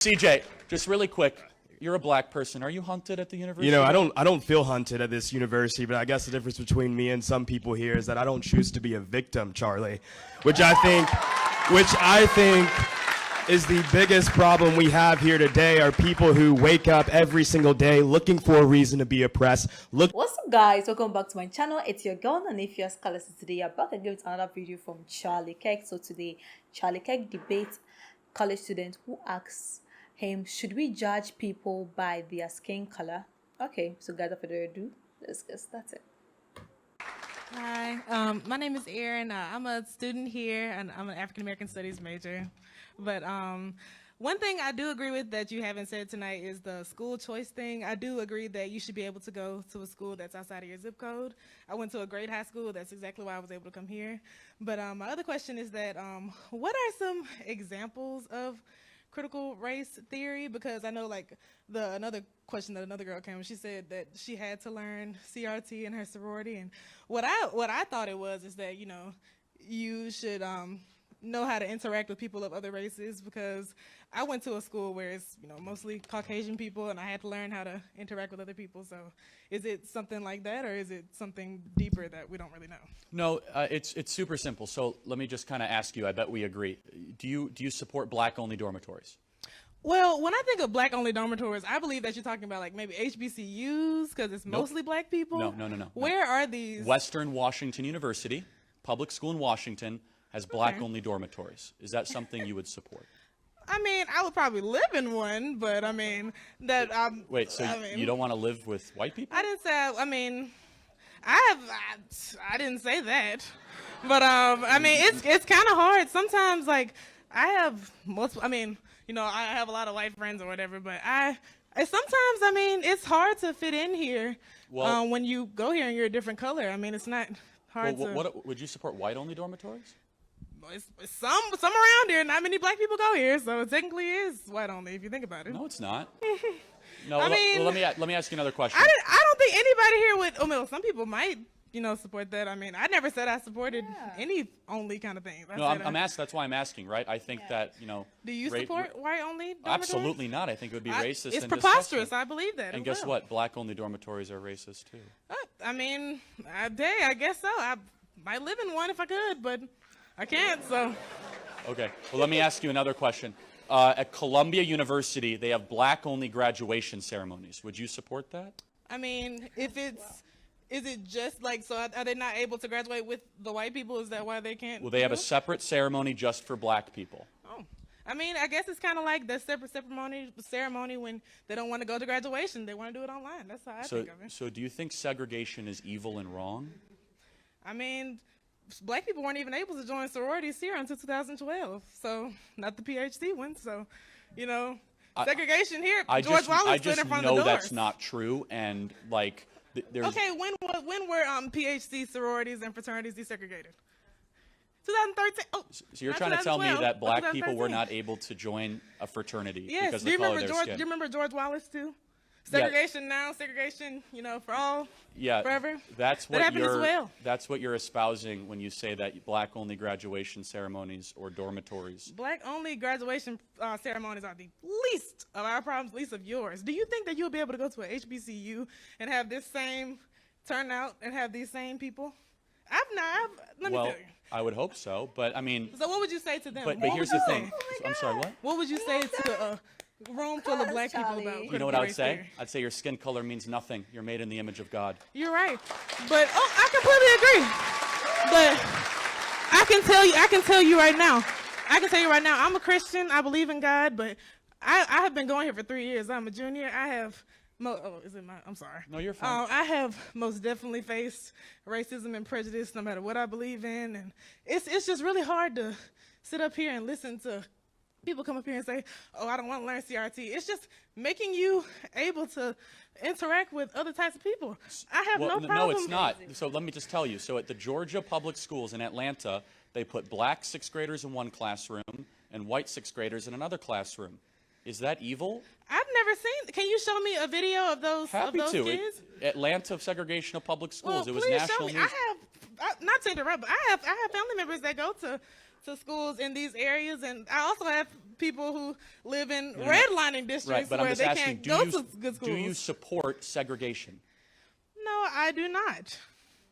CJ, just really quick, you're a black person. Are you hunted at the university? You know, I don't feel hunted at this university, but I guess the difference between me and some people here is that I don't choose to be a victim, Charlie, which I think is the biggest problem we have here today are people who wake up every single day looking for a reason to be oppressed. What's up, guys? Welcome back to my channel. It's your girl, and if you're a scholar, today you're back again with another video from Charlie Kirk. So today, Charlie Kirk debates college student who asks him, should we judge people by their skin color? Okay, so guys, without further ado, let's get started. Hi, my name is Erin. I'm a student here, and I'm an African American Studies major. But one thing I do agree with that you haven't said tonight is the school choice thing. I do agree that you should be able to go to a school that's outside of your zip code. I went to a great high school. That's exactly why I was able to come here. But my other question is that what are some examples of critical race theory? Because I know, like, another question that another girl came with, she said that she had to learn CRT in her sorority, and what I thought it was is that, you know, you should know how to interact with people of other races, because I went to a school where it's, you know, mostly Caucasian people, and I had to learn how to interact with other people. So is it something like that, or is it something deeper that we don't really know? No, it's super simple. So let me just kind of ask you, I bet we agree. Do you support black-only dormitories? Well, when I think of black-only dormitories, I believe that you're talking about, like, maybe HBCUs, because it's mostly black people. No. Where are these? Western Washington University, public school in Washington, has black-only dormitories. Is that something you would support? I mean, I would probably live in one, but I mean, that Wait, so you don't want to live with white people? I didn't say, I mean, I didn't say that. But I mean, it's kind of hard. Sometimes, like, I have multiple, I mean, you know, I have a lot of white friends or whatever, but sometimes, I mean, it's hard to fit in here when you go here and you're a different color. I mean, it's not hard to. What would you support white-only dormitories? It's some around here. Not many black people go here, so it technically is white only if you think about it. No, it's not. No, I mean, let me ask you another question. I don't think anybody here would. Oh, well, some people might, you know, support that. I mean, I never said I supported any only kind of thing. That's why I'm asking, right? I think that, you know. Do you support white only dormitories? Absolutely not. I think it would be racist. It's preposterous. I believe that. And guess what? Black only dormitories are racist too. I mean, I guess so. I might live in one if I could, but I can't, so. Okay, well, let me ask you another question. At Columbia University, they have black-only graduation ceremonies. Would you support that? I mean, is it just like, so are they not able to graduate with the white people? Is that why they can't? Well, they have a separate ceremony just for black people. Oh, I mean, I guess it's kind of like the separate ceremony when they don't want to go to graduation. They want to do it online. That's how I think of it. So do you think segregation is evil and wrong? I mean, black people weren't even able to join sororities here until 2012, so not the PhD one. So, you know, segregation here. George Wallace stood in front of the doors. I just know that's not true, and like, there's. Okay, when were PhD sororities and fraternities desegregated? 2013. Oh, so you're trying to tell me that black people were not able to join a fraternity because of the color of their skin? Do you remember George Wallace too? Segregation now, segregation, you know, for all, forever. That's what happened as well. That's what you're espousing when you say that black-only graduation ceremonies or dormitories. Black-only graduation ceremonies are the least of our problems, least of yours. Do you think that you'll be able to go to a HBCU and have this same turnout and have these same people? Let me tell you. I would hope so, but I mean. So what would you say to them? But here's the thing. I'm sorry, what? What would you say to a room full of black people about? You know what I would say? I'd say your skin color means nothing. You're made in the image of God. You're right, but I completely agree. But I can tell you right now. I'm a Christian. I believe in God, but I have been going here for 3 years. I'm a junior. I have. I'm sorry. No, you're fine. I have most definitely faced racism and prejudice, no matter what I believe in, and it's just really hard to sit up here and listen to people come up here and say, oh, I don't want to learn CRT. It's just making you able to interact with other types of people. I have no problem. No, it's not. So let me just tell you. So at the Georgia public schools in Atlanta, they put black sixth graders in one classroom and white sixth graders in another classroom. Is that evil? I've never seen. Can you show me a video of those kids? Atlanta segregation of public schools. Well, it was national news. I have, not to interrupt, but I have family members that go to schools in these areas, and I also have people who live in redlining districts Right, but I'm where just they asking, can't go to good schools. do you support segregation? No, I do not.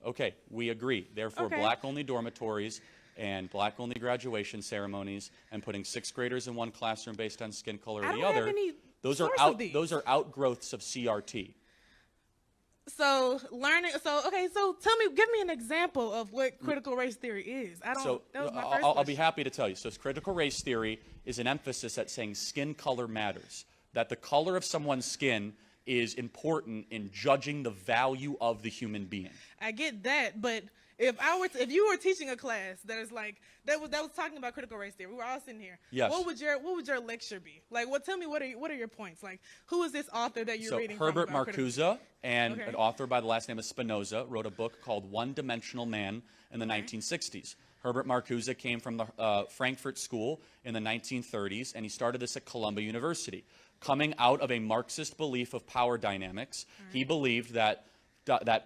Okay, we agree. Therefore, Okay. black-only dormitories and black-only graduation ceremonies and putting sixth graders in one classroom based on skin color I or the don't have other, any those are source of these. those are outgrowths of CRT. So tell me, give me an example of what critical race theory is. I don't. So that was my first I'll be question. happy to tell you. So critical race theory is an emphasis at saying skin color matters, that the color of someone's skin is important in judging the value of the human being. I get that, but if you were teaching a class that is like that was talking about critical race theory, we were all sitting here. Yes. What would your lecture be? Like, tell me what are your points? Like, who is this author that you're So reading Herbert from? about critical- Marcuse and Okay. an author by the last name of Spinoza wrote a book called One-Dimensional Man in the 1960s. Herbert Marcuse came from the Frankfurt School in the 1930s, and he started this at Columbia University. Coming out of a Marxist belief of power dynamics, he believed that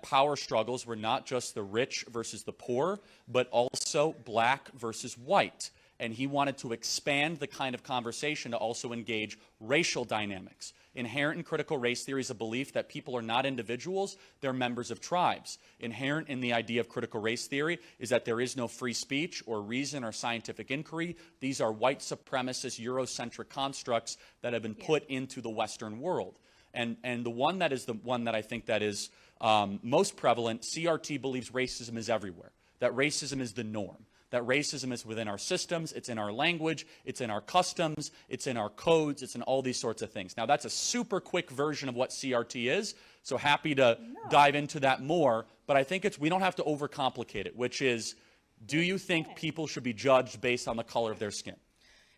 power struggles were not just the rich versus the poor, but also black versus white. And he wanted to expand the kind of conversation to also engage racial dynamics. Inherent in critical race theory is a belief that people are not individuals, they're members of tribes. Inherent in the idea of critical race theory is that there is no free speech or reason or scientific inquiry. These are white supremacist, Eurocentric constructs that have been put into the Western world. And the one that I think that is most prevalent, CRT believes racism is everywhere, that racism is the norm, that racism is within our systems, it's in our language, it's in our customs, it's in our codes, it's in all these sorts of things. Now, that's a super quick version of what CRT is, so happy to dive into that more, but I think we don't have to overcomplicate it, which is, do you think people should be judged based on the color of their skin?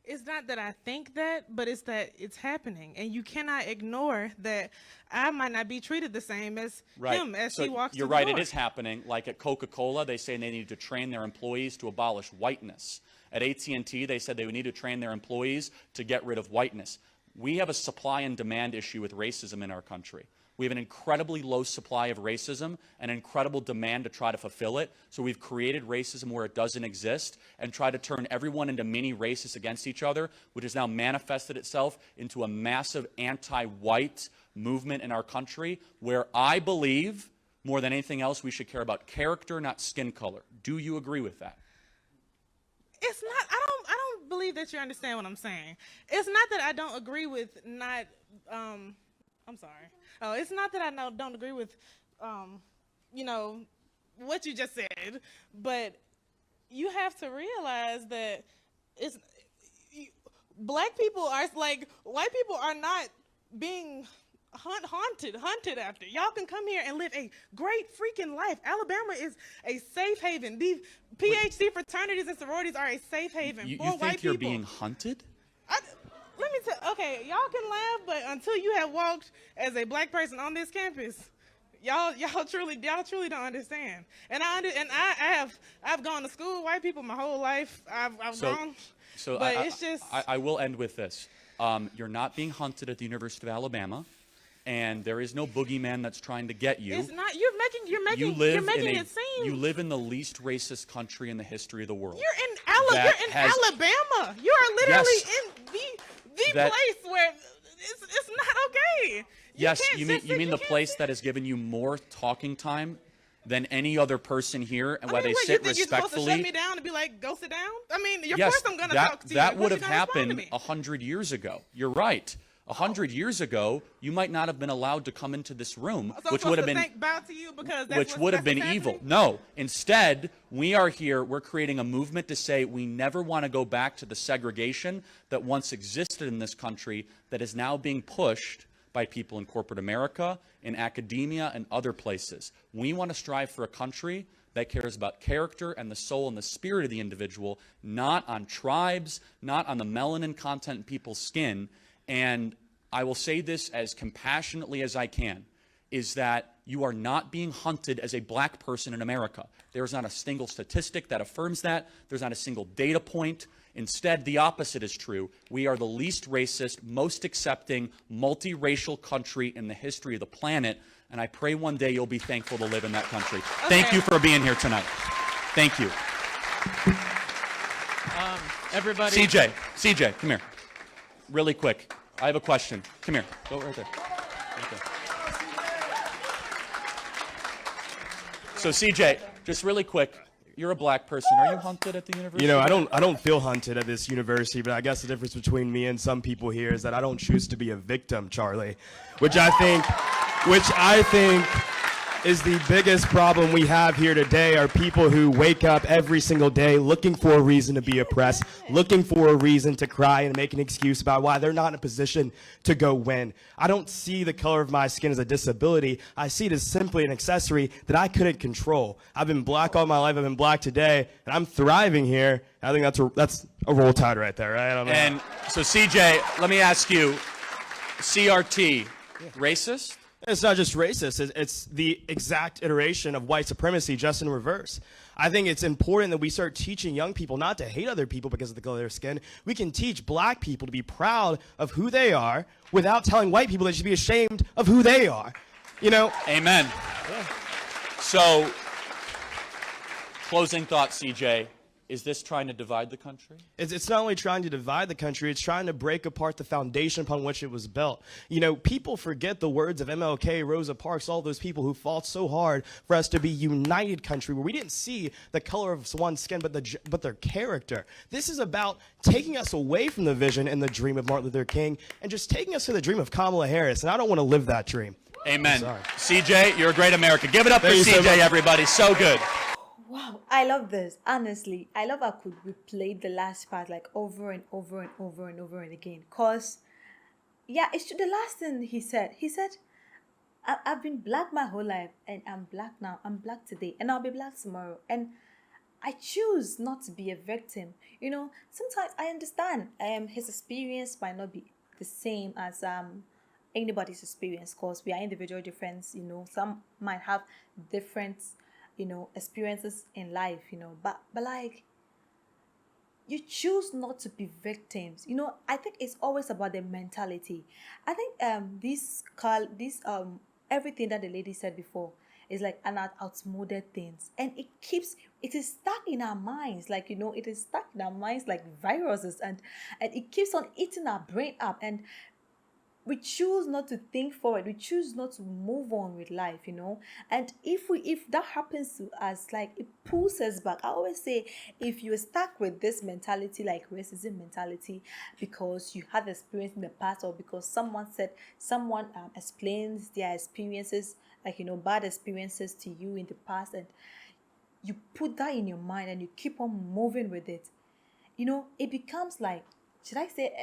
It's not that I think that, but it's that it's happening, and you cannot ignore that. I might not be treated the same as him as he walks. You're through right. the It door. is happening. Like at Coca-Cola, they say they need to train their employees to abolish whiteness. At AT&T, they said they would need to train their employees to get rid of whiteness. We have a supply and demand issue with racism in our country. We have an incredibly low supply of racism and incredible demand to try to fulfill it. So we've created racism where it doesn't exist and try to turn everyone into mini racists against each other, which has now manifested itself into a massive anti-white movement in our country, where I believe, more than anything else, we should care about character, not skin color. Do you agree with that? It's not. I don't believe that you understand what I'm saying. It's not that I don't agree with not. I'm sorry. Oh, it's not that I don't agree with, what you just said, but you have to realize that black people are like white people are not being hunted after. Y'all can come here and live a great freaking life. Alabama is a safe haven. These PhD fraternities and sororities are a safe haven You for white think you're people. being hunted? Let me tell. Okay, y'all can laugh, but until you have walked as a black person on this campus, y'all truly don't understand. And I've gone to school with white people my whole life. I've gone. So but it's just. I will end with this. You're not being hunted at the University of Alabama, and there is no boogeyman that's trying to get you. It's not. You're making it seem. You live in the least racist country in the history of the world. You're in Alabama. You are literally Yes. in the place where it's not okay. You mean the place that has given you more talking time than any other person here, and where they sit you think You're supposed to shut respectfully. me down and be like, go sit down? I mean, of Yes, course I'm going to talk to you. that Of would course have you're gonna respond to happened me. 100 years ago. You're right. 100 years ago, you might not have been allowed to come into this room, So I'm which would have supposed been to bow to you because that's which would have been evil. happening? No. Instead, we are here, we're creating a movement to say we never want to go back to the segregation that once existed in this country that is now being pushed by people in corporate America, in academia, and other places. We want to strive for a country that cares about character and the soul and the spirit of the individual, not on tribes, not on the melanin content in people's skin. And I will say this as compassionately as I can, is that you are not being hunted as a black person in America. There is not a single statistic that affirms that. There's not a single data point. Instead, the opposite is true. We are the least racist, most accepting, multiracial country in the history of the planet, and I pray one day you'll be thankful to live in that country. Thank you for being here tonight. Thank you. Everybody. CJ, come here. really quick. I have a question. Come here. Go right there. Right there. So CJ, just really quick. You're a black person. Are you hunted at the university? You know, I don't feel hunted at this university, but I guess the difference between me and some people here is that I don't choose to be a victim, Charlie, which I think is the biggest problem we have here today are people who wake up every single day looking for a reason to be oppressed, looking for a reason to cry and make an excuse about why they're not in a position to go win. I don't see the color of my skin as a disability. I see it as simply an accessory that I couldn't control. I've been black all my life. I've been black today, and I'm thriving here. I think that's a roll tide right there, right? And so CJ, let me ask you, CRT, racist? It's not just racist. It's the exact iteration of white supremacy, just in reverse. I think it's important that we start teaching young people not to hate other people because of the color of their skin. We can teach black people to be proud of who they are without telling white people they should be ashamed of who they are. You know? Amen. Yeah. So, closing thought, CJ. Is this trying to divide the country? It's not only trying to divide the country, it's trying to break apart the foundation upon which it was built. You know, people forget the words of MLK, Rosa Parks, all those people who fought so hard for us to be united country, where we didn't see the color of one's skin, but their character. This is about taking us away from the vision and the dream of Martin Luther King and just taking us to the dream of Kamala Harris, and I don't want to live that dream. Amen. CJ, you're a great American. Give it up for CJ, everybody. So good. Wow, I love this. Honestly, I love I could replay the last part like over and over and over and over and again. Cause, yeah, it's the last thing he said. He said, I've been black my whole life, and I'm black now. I'm black today, and I'll be black tomorrow. And I choose not to be a victim. You know, sometimes I understand his experience might not be the same as anybody's experience, cause we are individual difference. You know, some might have different experiences in life, but like, you choose not to be victims. I think it's always about the mentality. I think everything that the lady said before is like an outmoded things, and it is stuck in our minds, like, it is stuck in our minds like viruses, and it keeps on eating our brain up, and we choose not to think forward. We choose not to move on with life, And if that happens to us, like, it pulls us back. I always say, if you're stuck with this mentality, like racism mentality, because you had experience in the past, or because someone explains their experiences, like, bad experiences to you in the past, and you put that in your mind and you keep on moving with it, it becomes like, should I say,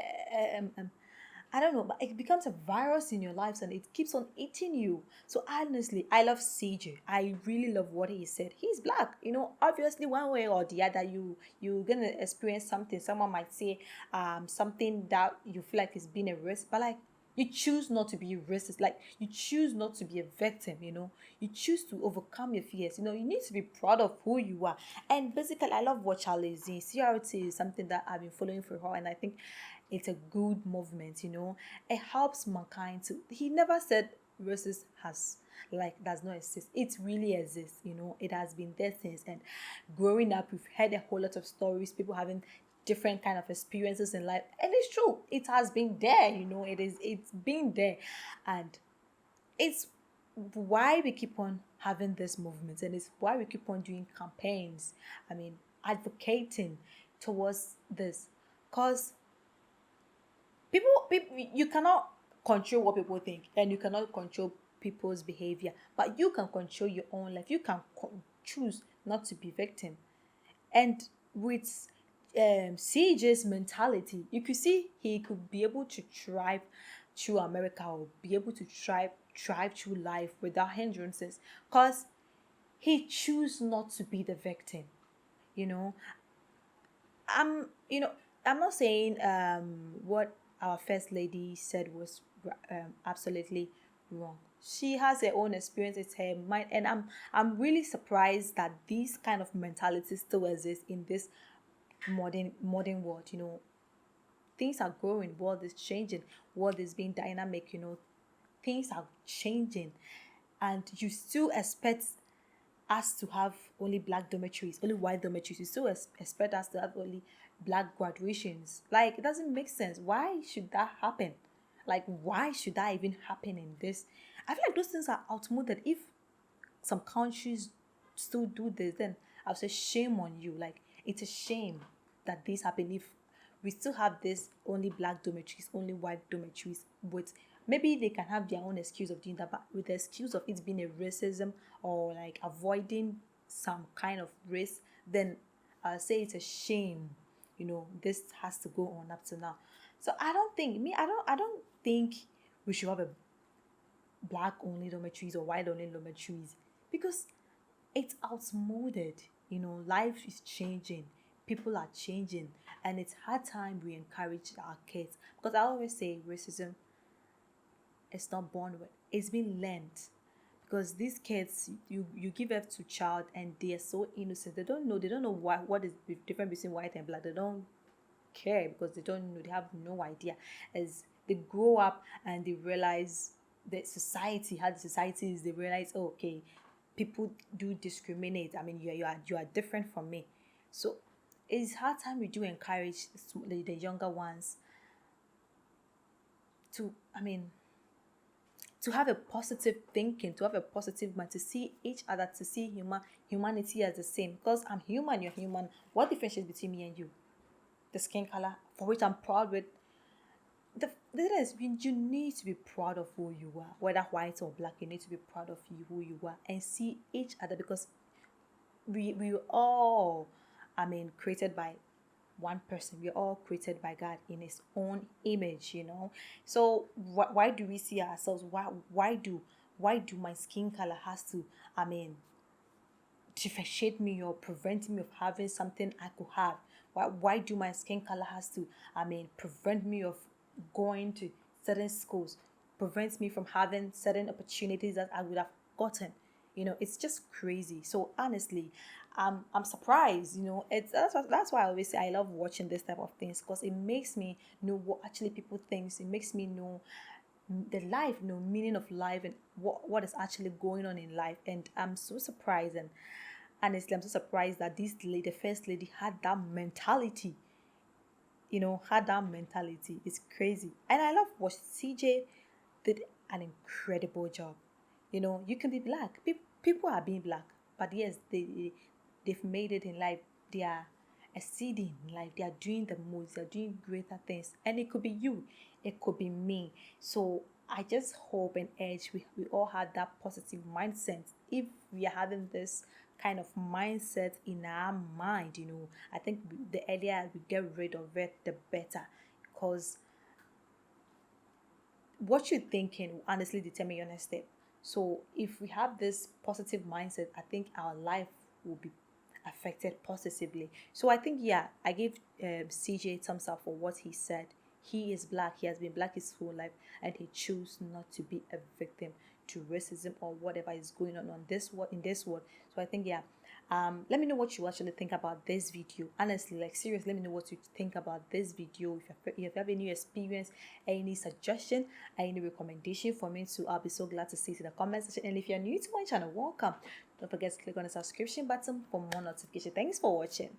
I don't know, but it becomes a virus in your lives, and it keeps on eating you. So honestly, I love CJ. I really love what he said. He's black. Obviously one way or the other, you're going to experience something. Someone might say something that you feel like is being a risk, but like, you choose not to be racist. Like, you choose not to be a victim, You choose to overcome your fears. You need to be proud of who you are. And basically, I love what Charlie is doing. CRT is something that I've been following for her, and I think it's a good movement, It helps mankind to... He never said racism does not exist. It really exists, It has been there since. And growing up, we've heard a whole lot of stories, people having different kind of experiences in life, and it's true, it has been there, it's been there, and it's why we keep on having this movement, and it's why we keep on doing campaigns, advocating towards this, because people, you cannot control what people think, and you cannot control people's behavior, but you can control your own life. You can choose not to be victim. And with CJ's mentality, you could see he could be able to thrive through America, or be able to thrive through life without hindrances, because he chose not to be the victim. I'm not saying what our first lady said was absolutely wrong. She has her own experience, it's her mind, and I'm really surprised that these kind of mentalities still exist in this modern world. Things are growing, world is changing, world is being dynamic, things are changing, and you still expect us to have only black dormitories, only white dormitories. You still expect us to have only black graduations. Like, it doesn't make sense. Why should that happen? Like, why should that even happen in this? I feel like those things are outmoded. If some countries still do this, then I'll say shame on you. Like, it's a shame that this happened. If we still have this only black dormitories, only white dormitories, but maybe they can have their own excuse of doing that, but with the excuse of it being a racism or like avoiding some kind of race, then I'll say it's a shame. This has to go on up to now. So I don't think we should have a black only dormitories or white only dormitories, because it's outmoded. Life is changing, people are changing, and it's high time we encourage our kids, because I always say racism is not born with, it's been learned. Because these kids, you give birth to child and they are so innocent, they don't know what is the difference between white and black. They don't care because they don't know, they have no idea. As they grow up and they realize that society, how the society is, they realize, oh, okay, people do discriminate. I mean, you are different from me. So it's hard time we do encourage the younger ones to, I mean, to have a positive thinking, to have a positive mind, to see each other, to see humanity as the same. Because I'm human, you're human. What difference is between me and you? The skin color, for which I'm proud with. The thing is, you need to be proud of who you are, whether white or black. You need to be proud of who you are, and see each other, because we all, created by one person. We're all created by God in His own image. So why do we see ourselves? Why do my skin color has to, differentiate me or prevent me of having something I could have? Why do my skin color has to, prevent me of going to certain schools, prevents me from having certain opportunities that I would have gotten? It's just crazy. So honestly, I'm surprised. That's why I always say I love watching this type of things, because it makes me know what actually people think. It makes me know the life, meaning of life, and what is actually going on in life. And I'm so surprised, and honestly, I'm so surprised that this lady, the first lady, had that mentality. Had that mentality. It's crazy. And I love what CJ did, an incredible job. You can be black. People are being black, but yes, they've made it in life. They are exceeding in life. They are doing the most. They are doing greater things. And it could be you. It could be me. So I just hope and urge we all have that positive mindset. If we are having this kind of mindset in our mind, I think the earlier we get rid of it, the better. Because what you're thinking will honestly determine your next step. So if we have this positive mindset, I think our life will be affected positively. So I think, yeah, I gave CJ thumbs up for what he said. He is black. He has been black his whole life, and he chose not to be a victim to racism or whatever is going on in this world. So I think, yeah. Let me know what you actually think about this video. Honestly, like seriously, let me know what you think about this video. If you have any experience, any suggestion, any recommendation for me to, I'll be so glad to see it in the comment section. And if you're new to my channel, welcome. Don't forget to click on the subscription button for more notification. Thanks for watching.